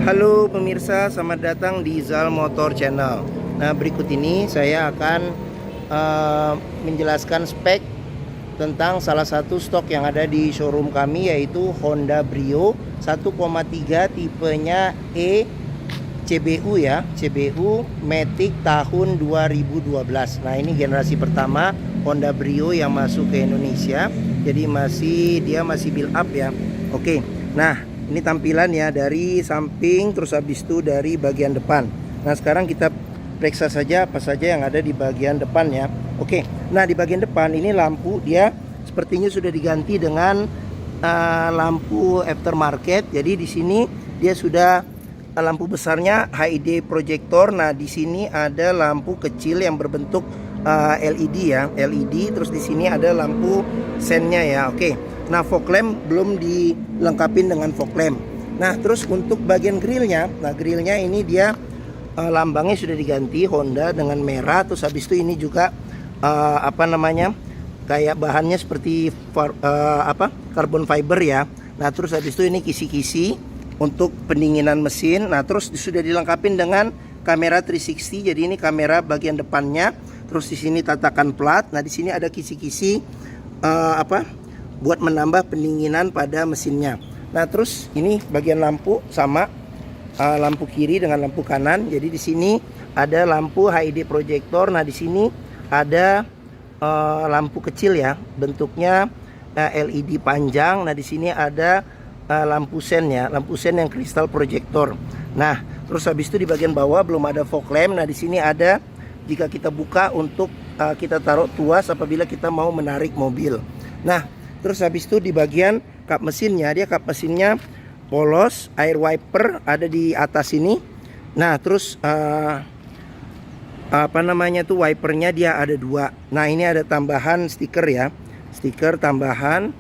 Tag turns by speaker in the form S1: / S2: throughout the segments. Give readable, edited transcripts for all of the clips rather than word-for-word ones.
S1: Halo pemirsa, selamat datang di Zal Motor Channel. Nah, berikut ini saya akan menjelaskan spek tentang salah satu stok yang ada di showroom kami, yaitu Honda Brio 1,3 tipenya E CBU ya, CBU Matic tahun 2012. Nah, ini generasi pertama Honda Brio yang masuk ke Indonesia. Jadi dia masih build up ya. Oke. Nah, ini tampilan ya dari samping, terus habis itu dari bagian depan. Nah, sekarang kita periksa saja apa saja yang ada di bagian depan ya. Oke. Nah, di bagian depan ini lampu dia sepertinya sudah diganti dengan lampu aftermarket. Jadi di sini dia sudah lampu besarnya HID projector. Nah, di sini ada lampu kecil yang berbentuk LED ya, LED. Terus di sini ada lampu sennya ya. Oke. Nah, fog lamp belum dilengkapin dengan fog lamp. Nah, terus untuk bagian grillnya, nah grillnya ini dia lambangnya sudah diganti Honda dengan merah. Terus habis itu ini juga kayak bahannya seperti carbon fiber ya. Nah, terus habis itu ini kisi-kisi untuk pendinginan mesin. Nah, terus sudah dilengkapi dengan kamera 360. Jadi ini kamera bagian depannya. Terus di sini tatakan plat. Nah, di sini ada kisi-kisi buat menambah pendinginan pada mesinnya. Nah, terus ini bagian lampu sama lampu kiri dengan lampu kanan. Jadi di sini ada lampu HID projector. Nah, di sini ada lampu kecil ya, bentuknya LED panjang. Nah, di sini ada lampu sen ya, lampu sen yang kristal projector. Nah, terus habis itu di bagian bawah belum ada fog lamp. Nah, di sini ada jika kita buka untuk kita taruh tuas apabila kita mau menarik mobil. Nah, terus habis itu di bagian kap mesinnya, dia kap mesinnya polos, air wiper ada di atas ini. Nah, terus wipernya dia ada dua. Nah, ini ada tambahan stiker ya, stiker tambahan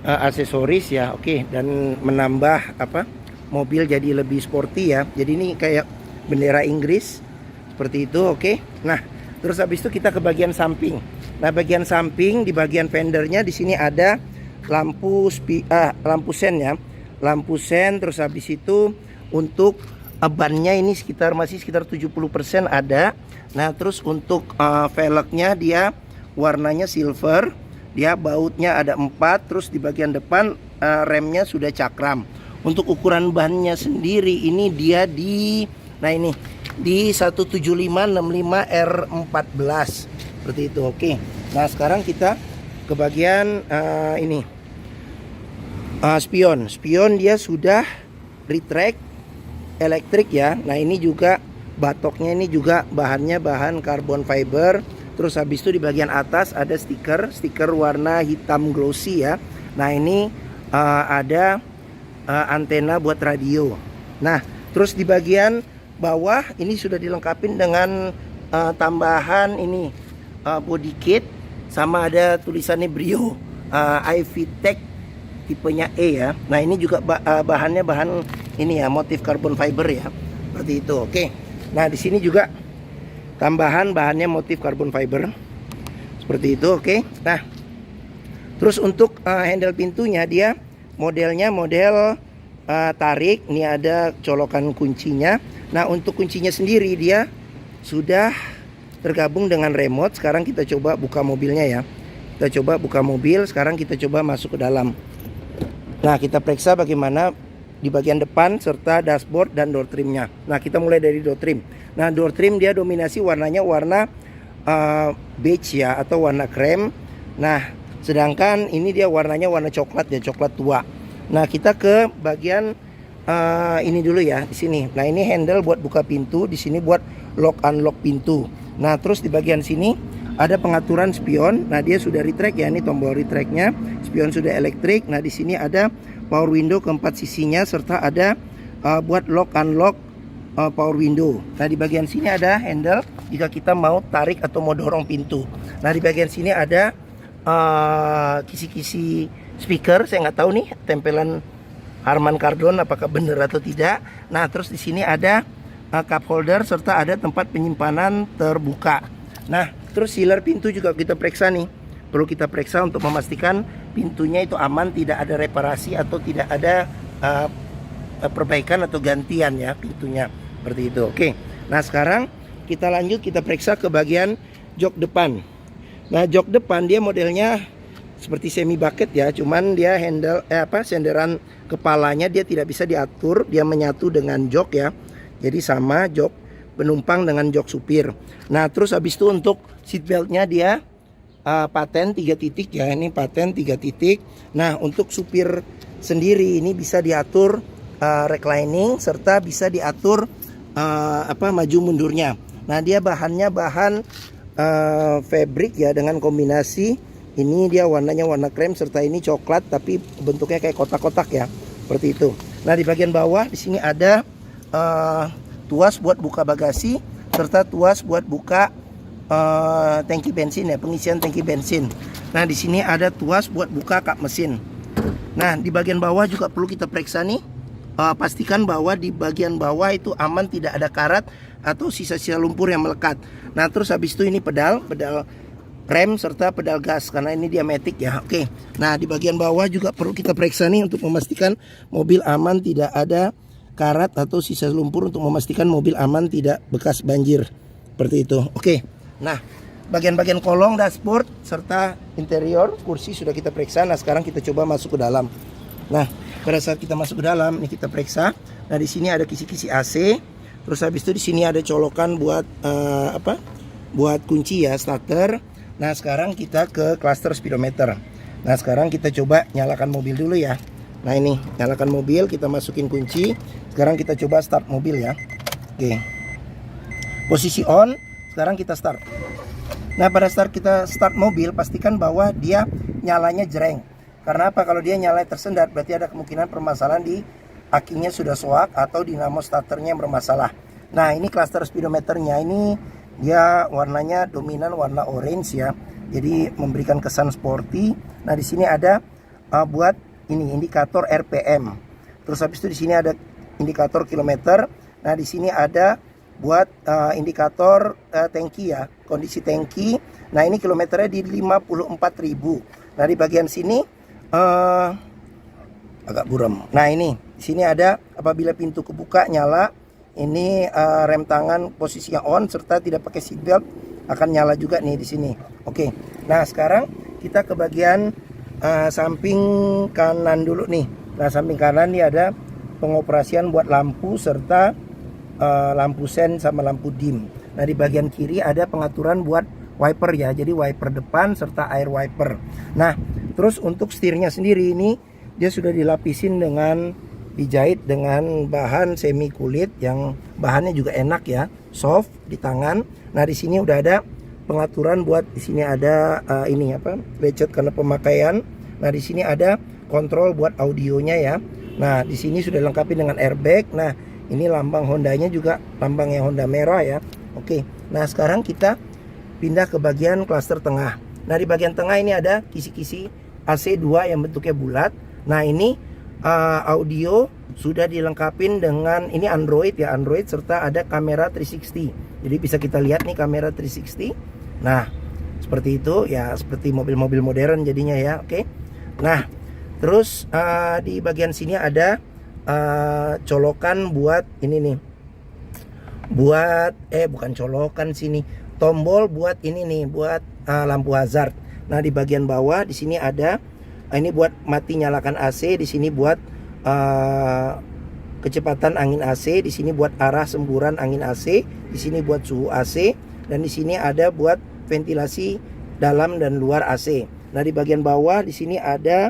S1: aksesoris ya. Oke, dan menambah mobil jadi lebih sporty ya. Jadi ini kayak bendera Inggris seperti itu. Oke. Nah, terus habis itu kita ke bagian samping. Nah, bagian samping di bagian fendernya di sini ada lampu sen ya, lampu sen. Terus habis itu untuk bannya ini masih sekitar 70% ada. Nah, terus untuk velgnya dia warnanya silver, dia bautnya ada 4. Terus di bagian depan remnya sudah cakram. Untuk ukuran bannya sendiri ini dia di 175/65 R14 seperti itu. Oke. Nah, sekarang kita ke bagian spion dia sudah retract elektrik ya. Nah, ini juga batoknya ini juga bahannya bahan carbon fiber. Terus habis itu di bagian atas ada stiker warna hitam glossy ya. Nah, ini ada antena buat radio. Nah, terus di bagian bawah ini sudah dilengkapi dengan tambahan ini body kit, sama ada tulisannya Brio iVTEC tipenya E ya. Nah, ini juga bahannya bahan ini ya, motif carbon fiber ya, seperti itu. Oke. Nah, di sini juga tambahan bahannya motif carbon fiber seperti itu. Oke. Nah, terus untuk handle pintunya dia modelnya model tarik. Ini ada colokan kuncinya. Nah, untuk kuncinya sendiri dia sudah tergabung dengan remote. Sekarang kita coba buka mobilnya ya. Kita coba buka mobil. Sekarang kita coba masuk ke dalam. Nah, kita periksa bagaimana di bagian depan serta dashboard dan door trimnya. Nah, kita mulai dari door trim. Nah, door trim dia dominasi warnanya warna beige ya, atau warna krem. Nah, sedangkan ini dia warnanya warna coklat ya, coklat tua. Nah, kita ke bagian ini dulu ya, di sini. Nah, ini handle buat buka pintu, di sini buat lock unlock pintu. Nah, terus di bagian sini ada pengaturan spion. Nah, dia sudah retract ya, ini tombol retractnya. Spion sudah elektrik. Nah, di sini ada power window keempat sisinya, serta ada buat lock unlock power window. Nah, di bagian sini ada handle jika kita mau tarik atau mau dorong pintu. Nah, di bagian sini ada kisi-kisi speaker. Saya nggak tahu nih tempelan Harman Kardon apakah benar atau tidak. Nah, terus di sini ada cup holder serta ada tempat penyimpanan terbuka. Nah, terus sealer pintu juga kita periksa nih. Perlu kita periksa untuk memastikan pintunya itu aman, tidak ada reparasi atau tidak ada perbaikan atau gantian ya pintunya seperti itu. Oke. Nah, sekarang kita lanjut, kita periksa ke bagian jok depan. Nah, jok depan dia modelnya seperti semi bucket ya, cuman dia senderan kepalanya dia tidak bisa diatur, dia menyatu dengan jok ya. Jadi sama jok penumpang dengan jok supir. Nah, terus habis itu untuk seat beltnya dia paten 3 titik ya, ini paten 3 titik. Nah, untuk supir sendiri ini bisa diatur reclining serta bisa diatur maju mundurnya. Nah, dia bahannya bahan fabric ya, dengan kombinasi ini dia warnanya warna krem serta ini coklat tapi bentuknya kayak kotak-kotak ya, seperti itu. Nah, di bagian bawah di sini ada tuas buat buka bagasi serta tuas buat buka tangki bensin ya, pengisian tangki bensin. Nah, di sini ada tuas buat buka kap mesin. Nah, di bagian bawah juga perlu kita periksa nih. Pastikan bahwa di bagian bawah itu aman, tidak ada karat atau sisa-sisa lumpur yang melekat. Nah, terus habis itu ini pedal rem serta pedal gas karena ini dia matic ya. Oke. Nah, di bagian bawah juga perlu kita periksa nih untuk memastikan mobil aman, tidak ada karat atau sisa lumpur, untuk memastikan mobil aman, tidak bekas banjir. Seperti itu. Oke. Nah, bagian-bagian kolong, dashboard serta interior kursi sudah kita periksa. Nah, sekarang kita coba masuk ke dalam. Nah, pada saat kita masuk ke dalam ini kita periksa. Nah, di sini ada kisi-kisi AC. Terus habis itu di sini ada colokan buat buat kunci ya, starter. Nah, sekarang kita ke cluster speedometer. Nah, sekarang kita coba nyalakan mobil dulu ya. Nah, ini nyalakan mobil, kita masukin kunci. Sekarang kita coba start mobil ya. Oke. Posisi on. Sekarang kita start. Nah, pada saat kita start mobil, pastikan bahwa dia nyalanya jreng. Karena apa? Kalau dia nyala tersendat, berarti ada kemungkinan permasalahan di akinya sudah soak atau dinamo starternya yang bermasalah. Nah, ini cluster speedometernya ini dia warnanya dominan warna orange ya. Jadi memberikan kesan sporty. Nah, di sini ada buat ini indikator RPM. Terus habis itu di sini ada indikator kilometer. Nah, di sini ada buat indikator tangki ya, kondisi tangki. Nah, ini kilometernya di 54.000. Nah, di bagian sini agak buram. Nah, ini di sini ada apabila pintu kebuka nyala. Ini rem tangan posisinya on serta tidak pakai seatbelt akan nyala juga nih di sini. Oke. Nah, sekarang kita ke bagian samping kanan dulu nih. Nah, samping kanan ini ada pengoperasian buat lampu serta lampu sen sama lampu dim. Nah, di bagian kiri ada pengaturan buat wiper ya. Jadi wiper depan serta air wiper. Nah, terus untuk setirnya sendiri ini dia sudah dilapisin dengan dijahit dengan bahan semi kulit yang bahannya juga enak ya, soft di tangan. Nah, di sini udah ada pengaturan buat di sini ada lecet karena pemakaian. Nah, di sini ada kontrol buat audionya ya. Nah, di sini sudah lengkapi dengan airbag. Nah, ini lambang Hondanya juga lambangnya Honda merah ya. Oke. Nah, sekarang kita pindah ke bagian klaster tengah. Nah, di bagian tengah ini ada kisi-kisi AC2 yang bentuknya bulat. Nah, ini audio sudah dilengkapin dengan ini Android ya, Android serta ada kamera 360. Jadi bisa kita lihat nih kamera 360. Nah, seperti itu ya, seperti mobil-mobil modern jadinya ya. Oke. Nah, terus di bagian sini ada colokan buat ini nih. Buat bukan colokan sini. Tombol buat ini nih, buat lampu hazard. Nah, di bagian bawah di sini ada ini buat mati nyalakan AC, di sini buat kecepatan angin AC, di sini buat arah semburan angin AC, di sini buat suhu AC, dan di sini ada buat ventilasi dalam dan luar AC. Nah, di bagian bawah di sini ada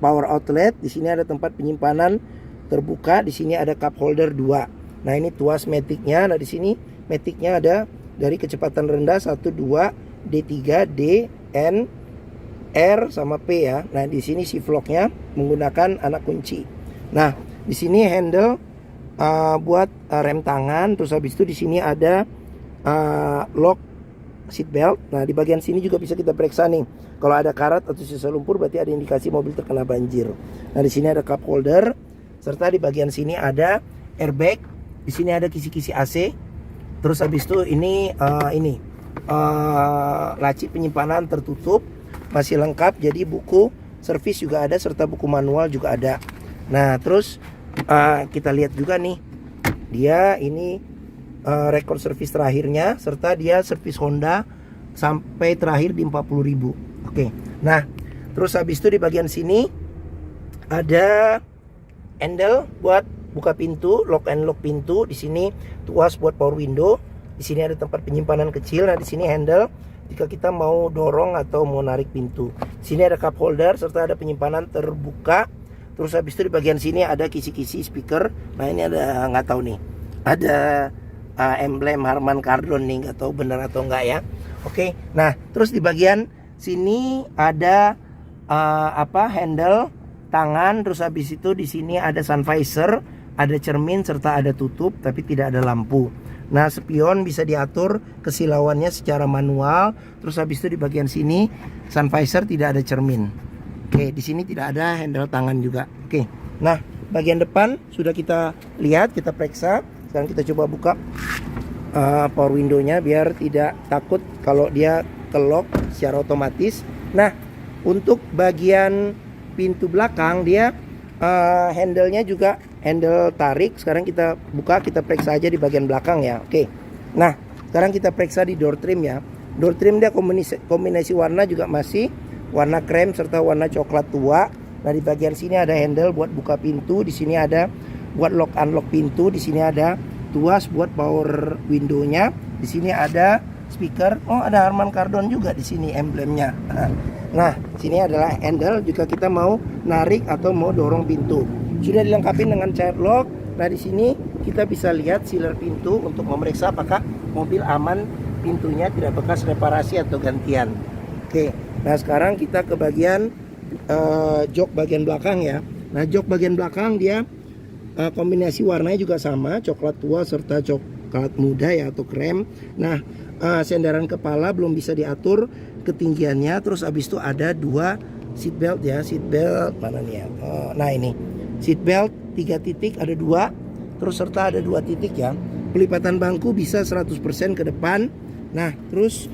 S1: power outlet, di sini ada tempat penyimpanan terbuka, di sini ada cup holder 2. Nah, ini tuas maticnya. Nah, di sini maticnya ada dari kecepatan rendah 1, 2, D3, D, N, R sama P ya. Nah, di sini si vlognya menggunakan anak kunci. Nah, di sini handle buat rem tangan. Terus habis itu di sini ada lock seat belt. Nah, di bagian sini juga bisa kita periksa nih. Kalau ada karat atau sisa lumpur berarti ada indikasi mobil terkena banjir. Nah, di sini ada cup holder serta di bagian sini ada airbag. Di sini ada kisi-kisi AC. Terus habis itu ini laci penyimpanan tertutup. Masih lengkap, jadi buku servis juga ada, serta buku manual juga ada. Nah, terus kita lihat juga nih, dia ini rekor servis terakhirnya, serta dia servis Honda sampai terakhir di 40.000. Oke. Nah, terus habis itu di bagian sini ada handle buat buka pintu, lock and lock pintu. Di sini tuas buat power window. Di sini ada tempat penyimpanan kecil. Nah, di sini handle jika kita mau dorong atau mau narik pintu. Di sini ada cup holder serta ada penyimpanan terbuka. Terus habis itu di bagian sini ada kisi-kisi speaker. Nah, ini ada, nggak tahu nih, ada emblem Harman Kardon nih, nggak tahu benar atau enggak ya. Oke. Nah, terus di bagian sini ada handle tangan. Terus habis itu di sini ada sun visor, ada cermin serta ada tutup tapi tidak ada lampu. Nah, spion bisa diatur kesilauannya secara manual. Terus habis itu di bagian sini sun visor tidak ada cermin. Oke, di sini tidak ada handle tangan juga. Oke. Nah, bagian depan sudah kita lihat, kita periksa. Sekarang kita coba buka power window-nya biar tidak takut kalau dia ke-lock secara otomatis. Nah, untuk bagian pintu belakang dia handle-nya juga handle tarik. Sekarang kita buka, kita periksa aja di bagian belakang ya. Oke. Nah, sekarang kita periksa di door trim ya. Door trim dia kombinasi warna juga masih warna krem serta warna coklat tua. Nah, di bagian sini ada handle buat buka pintu, di sini ada buat lock unlock pintu, di sini ada tuas buat power window-nya, di sini ada speaker. Oh, ada Harman Kardon juga di sini emblemnya. Nah, sini adalah handle jika kita mau narik atau mau dorong pintu. Sudah dilengkapi dengan child lock. Nah, di sini kita bisa lihat sealer pintu untuk memeriksa apakah mobil aman, pintunya tidak bekas reparasi atau gantian. Oke. Nah, sekarang kita ke bagian jok bagian belakang ya. Nah, jok bagian belakang dia kombinasi warnanya juga sama, coklat tua serta coklat muda ya atau krem. Nah, sendaran kepala belum bisa diatur ketinggiannya. Terus habis itu ada dua seat belt ya, seat belt mana nih ya? Nah, ini seat belt 3 titik, ada 2. Terus serta ada 2 titik ya. Pelipatan bangku bisa 100% ke depan. Nah, terus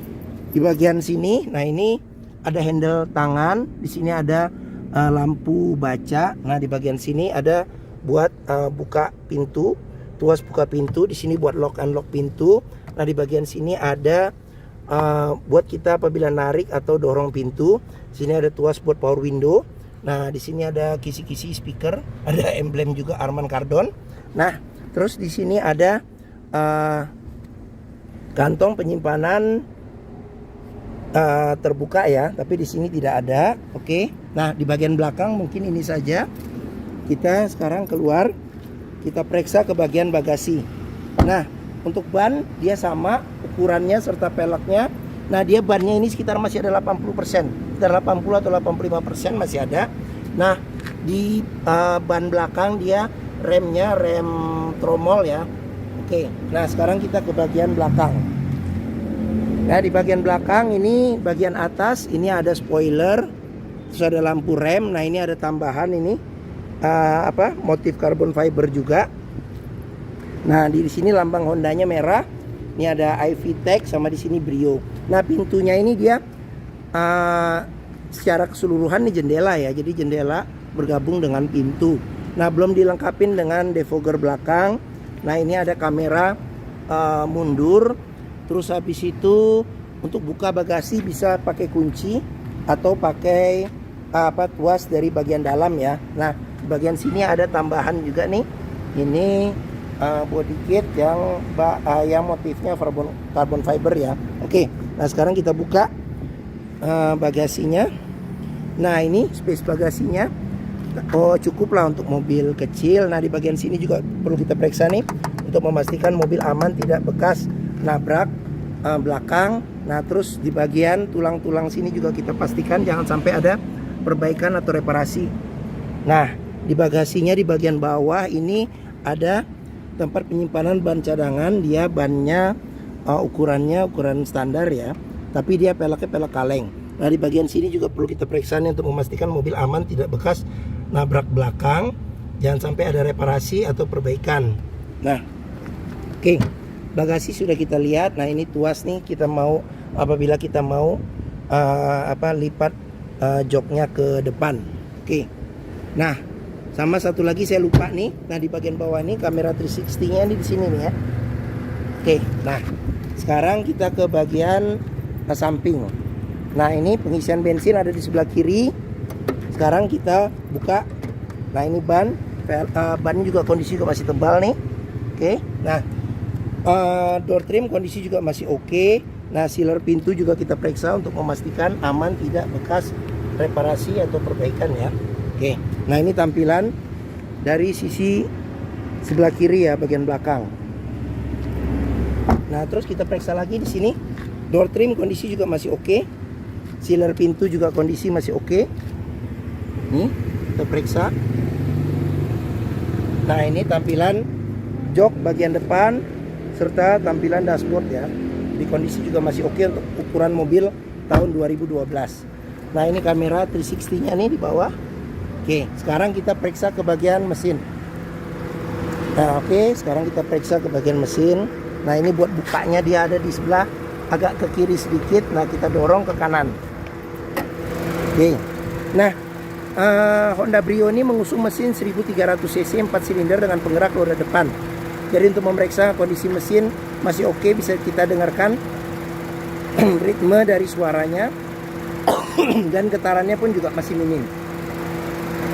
S1: di bagian sini, nah ini ada handle tangan, di sini ada lampu baca. Nah, di bagian sini ada buat buka pintu, tuas buka pintu, di sini buat lock and lock pintu. Nah, di bagian sini ada buat kita apabila narik atau dorong pintu. Sini ada tuas buat power window. Nah, di sini ada kisi-kisi speaker, ada emblem juga Harman Kardon. Nah, terus di sini ada kantong penyimpanan terbuka ya, tapi di sini tidak ada. Oke. Nah, di bagian belakang mungkin ini saja. Kita sekarang keluar, kita periksa ke bagian bagasi. Nah, untuk ban dia sama ukurannya serta peleknya. Nah, dia bannya ini sekitar masih ada 80%, sekitar 80 atau 85% masih ada. Nah, di ban belakang dia remnya rem tromol ya. Oke. Nah, sekarang kita ke bagian belakang. Nah, di bagian belakang ini bagian atas ini ada spoiler, terus ada lampu rem. Nah, ini ada tambahan ini motif carbon fiber juga. Nah, di sini lambang Hondanya merah. Ini ada Ivy Tech sama di sini Brio. Nah, pintunya ini dia secara keseluruhan ini jendela ya. Jadi jendela bergabung dengan pintu. Nah, belum dilengkapin dengan defogger belakang. Nah, ini ada kamera mundur. Terus habis itu untuk buka bagasi bisa pakai kunci atau pakai tuas dari bagian dalam ya. Nah, di bagian sini ada tambahan juga nih. Ini body kit yang motifnya carbon fiber ya. Oke. Nah, sekarang kita buka bagasinya. Nah, ini space bagasinya. Oh, cukup lah untuk mobil kecil. Nah, di bagian sini juga perlu kita periksa nih untuk memastikan mobil aman, tidak bekas nabrak belakang. Nah, terus di bagian tulang-tulang sini juga kita pastikan jangan sampai ada perbaikan atau reparasi. Nah, di bagasinya di bagian bawah ini ada tempat penyimpanan ban cadangan. Dia bannya ukuran standar ya, tapi dia peleknya pelek kaleng. Nah, di bagian sini juga perlu kita periksa nih untuk memastikan mobil aman, tidak bekas nabrak belakang, jangan sampai ada reparasi atau perbaikan. Nah, oke. Bagasi sudah kita lihat. Nah, ini tuas nih, kita mau apabila kita mau lipat joknya ke depan. Oke. Nah, sama satu lagi saya lupa nih. Nah, di bagian bawah ini kamera 360-nya ini di sini nih ya. Oke. Nah, sekarang kita ke bagian samping. Nah, ini pengisian bensin ada di sebelah kiri. Sekarang kita buka. Nah, ini ban juga kondisi juga masih tebal nih. Oke. Nah, door trim kondisi juga masih oke. Nah, sealer pintu juga kita periksa untuk memastikan aman, tidak bekas reparasi atau perbaikan ya. Oke. Nah, ini tampilan dari sisi sebelah kiri ya, bagian belakang. Nah, terus kita periksa lagi di sini. Door trim kondisi juga masih oke. Sealer pintu juga kondisi masih oke. Nih, kita periksa. Nah, ini tampilan jok bagian depan serta tampilan dashboard ya. Di kondisi juga masih oke untuk ukuran mobil tahun 2012. Nah, ini kamera 360-nya nih di bawah. Oke, sekarang kita periksa ke bagian mesin. Nah, oke, sekarang kita periksa ke bagian mesin. Nah, ini buat bukanya dia ada di sebelah agak ke kiri sedikit. Nah, kita dorong ke kanan. Oke. Nah, Honda Brio ini mengusung mesin 1300 cc 4 silinder dengan penggerak roda depan. Jadi untuk memeriksa kondisi mesin masih oke, bisa kita dengarkan ritme dari suaranya dan getarannya pun juga masih minim.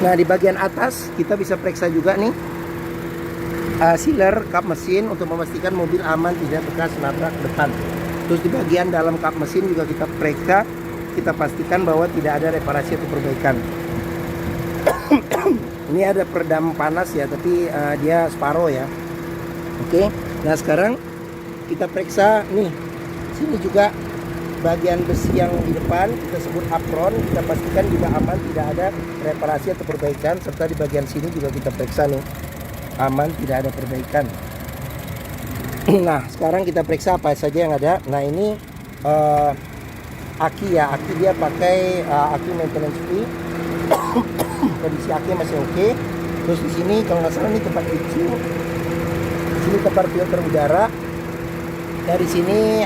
S1: Nah, di bagian atas kita bisa periksa juga nih sealer kap mesin untuk memastikan mobil aman, tidak bekas nabrak depan. Terus di bagian dalam kap mesin juga kita periksa, kita pastikan bahwa tidak ada reparasi atau perbaikan. Ini ada peredam panas ya, tapi dia separuh ya. Oke. Nah, sekarang kita periksa nih. Sini juga bagian besi yang di depan kita sebut apron, kita pastikan juga aman, tidak ada reparasi atau perbaikan. Serta di bagian sini juga kita periksa nih, aman, tidak ada perbaikan. Nah, sekarang kita periksa apa saja yang ada. Nah, ini aki ya, aki dia pakai aki maintenance free. Kondisi aki masih oke. Terus di sini kalau nggak salah ini tempat cuci, di sini tempat filter udara. Dari sini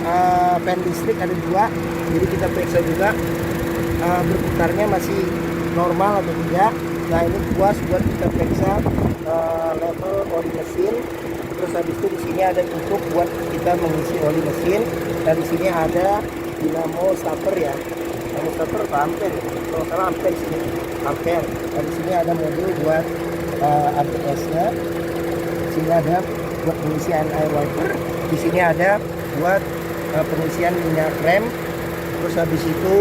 S1: fan listrik ada 2, jadi kita periksa juga berputarnya masih normal atau tidak. Nah, ini puas buat kita periksa level oli mesin. Terus habis itu di sini ada cukup buat kita mengisi oli mesin. Dan di sini ada dinamo starter ya. Dinamo starter apa ampere? Kalau salah ampere di sini. Ampere. Dan di sini ada modul buat ABS-nya. Di sini ada buat pengisian air wiper. Di sini ada buat pengisian minyak rem. Terus habis itu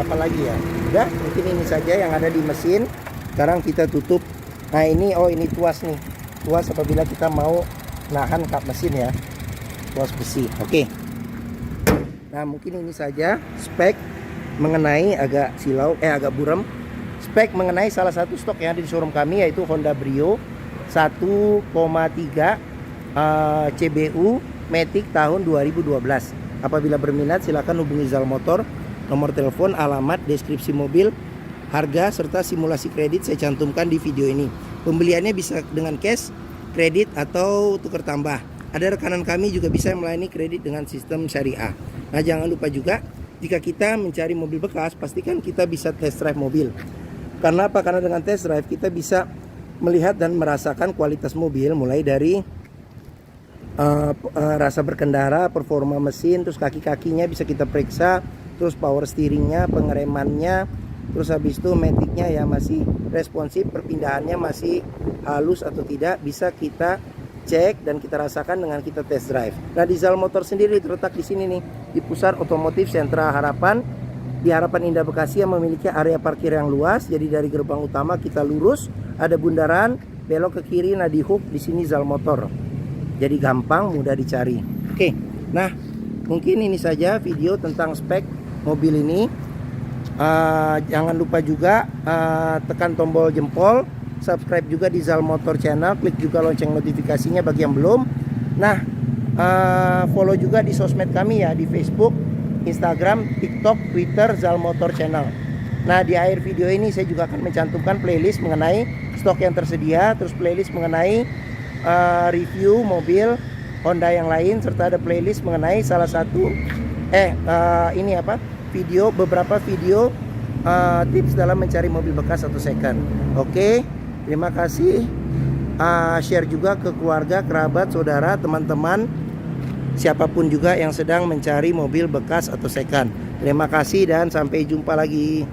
S1: apa lagi ya? Udah, mungkin ini saja yang ada di mesin. Sekarang kita tutup. Nah, ini ini tuas nih. Tuas apabila kita mau nahan kap mesin ya. Tuas besi. Oke. Nah, mungkin ini saja spek mengenai agak buram. Spek mengenai salah satu stok yang ada di showroom kami, yaitu Honda Brio 1,3 CBU Matic tahun 2012. Apabila berminat silakan hubungi Zal Motor. Nomor telepon, alamat, deskripsi mobil, harga serta simulasi kredit saya cantumkan di video ini. Pembeliannya bisa dengan cash, kredit atau tukar tambah. Ada rekanan kami juga bisa melayani kredit dengan sistem syariah. Nah, jangan lupa juga jika kita mencari mobil bekas, pastikan kita bisa test drive mobil. Karena apa? Karena dengan test drive kita bisa melihat dan merasakan kualitas mobil, mulai dari rasa berkendara, performa mesin, terus kaki-kakinya bisa kita periksa, terus power steeringnya, pengeremannya, terus habis itu maticnya ya masih responsif, perpindahannya masih halus atau tidak, bisa kita cek dan kita rasakan dengan kita test drive. Nah, di Zal Motor sendiri terletak di sini nih, di Pusat Otomotif Sentra Harapan, di Harapan Indah Bekasi, yang memiliki area parkir yang luas. Jadi dari gerbang utama kita lurus, ada bundaran, belok ke kiri, nah di hook di sini Zal Motor. Jadi gampang, mudah dicari. Oke. Nah, mungkin ini saja video tentang spek mobil ini. Jangan lupa juga tekan tombol jempol, subscribe juga di Zal Motor Channel, klik juga lonceng notifikasinya bagi yang belum. Nah, follow juga di sosmed kami ya, di Facebook, Instagram, TikTok, Twitter, Zal Motor Channel. Nah, di akhir video ini saya juga akan mencantumkan playlist mengenai stok yang tersedia, terus playlist mengenai review mobil Honda yang lain, serta ada playlist mengenai salah satu beberapa video tips dalam mencari mobil bekas atau second. Oke, terima kasih. Share juga ke keluarga, kerabat, saudara, teman-teman, siapapun juga yang sedang mencari mobil bekas atau second. Terima kasih dan sampai jumpa lagi.